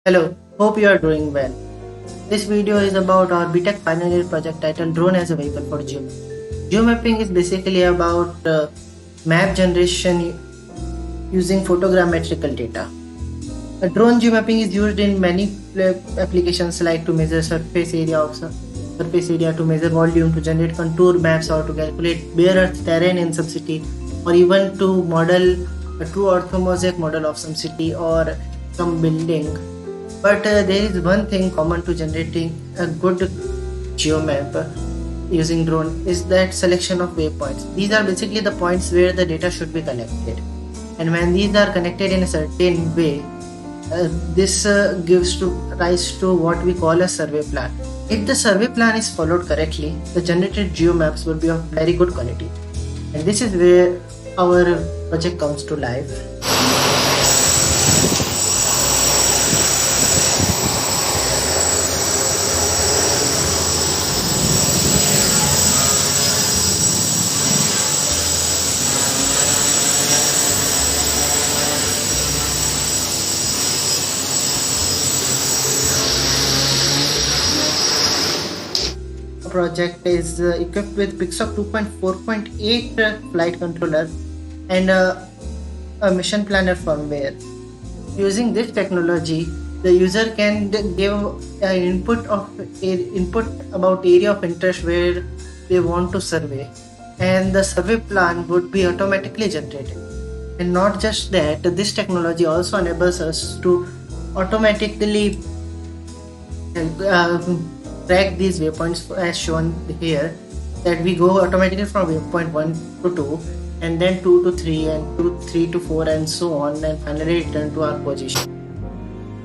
Hello, hope you are doing well. This video is about our BTech final year project titled Drone as a Vehicle for Geomapping. Geomapping is basically about map generation using photogrammetrical data. A drone geomapping is used in many applications like to measure surface area to measure volume, to generate contour maps, or to calculate bare earth terrain in some city, or even to model a true orthomosaic model of some city or some building. But there is one thing common to generating a good geomap using drone is that selection of waypoints. These are basically the points where the data should be collected, and when these are connected in a certain way, this gives rise to what we call a survey plan. If the survey plan is followed correctly, the generated geomaps will be of very good quality, and this is where our project comes to life. Project is equipped with Pixoc 2.4.8 flight controller and a mission planner firmware. Using this technology, the user can give an input about area of interest where they want to survey, and the survey plan would be automatically generated. And not just that, this technology also enables us to automatically track these waypoints as shown here, that we go automatically from waypoint 1 to 2 and then 2 to 3 and 3 to 4 and so on, and finally return to our position.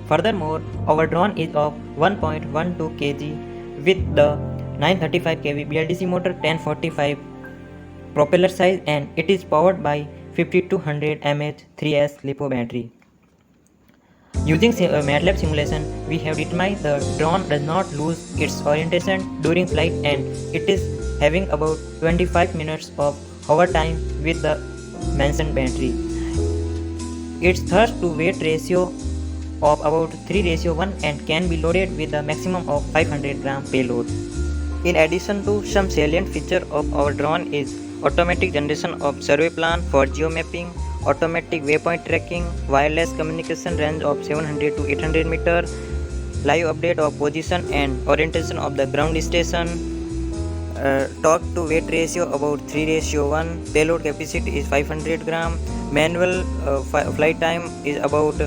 Furthermore, our drone is of 1.12 kg with the 935 kV BLDC motor 1045 propeller size, and it is powered by 5200 mAh 3S LiPo battery. Using MATLAB simulation, we have determined the drone does not lose its orientation during flight, and it is having about 25 minutes of hover time with the mentioned battery. Its thrust to weight ratio of about 3:1 and can be loaded with a maximum of 500 gram payload. In addition to some salient feature of our drone is automatic generation of survey plan for geomapping, automatic waypoint tracking, wireless communication range of 700 to 800 meter, live update of position and orientation of the ground station, torque to weight ratio about 3:1, payload capacity is 500 gram, manual flight time is about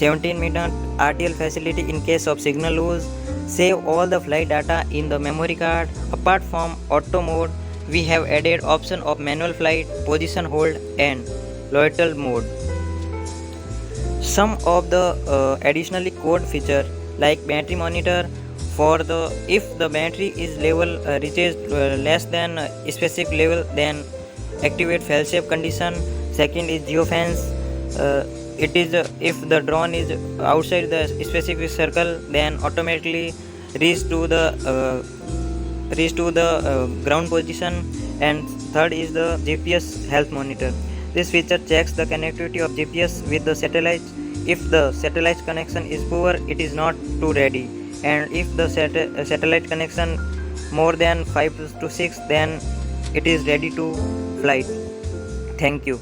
17 minutes, RTL facility in case of signal loss, save all the flight data in the memory card. Apart from auto mode, we have added option of manual flight, position hold and loiter mode. Some of the additionally code feature like battery monitor for if the battery is level reaches less than a specific level, then activate failsafe condition. Second is geofence. It is if the drone is outside the specific circle, then automatically reach to the ground position. And third is the GPS health monitor. This feature checks the connectivity of GPS with the satellite. If the satellite connection is poor, it is not too ready, and if the satellite connection more than 5 to 6, then it is ready to flight. Thank you.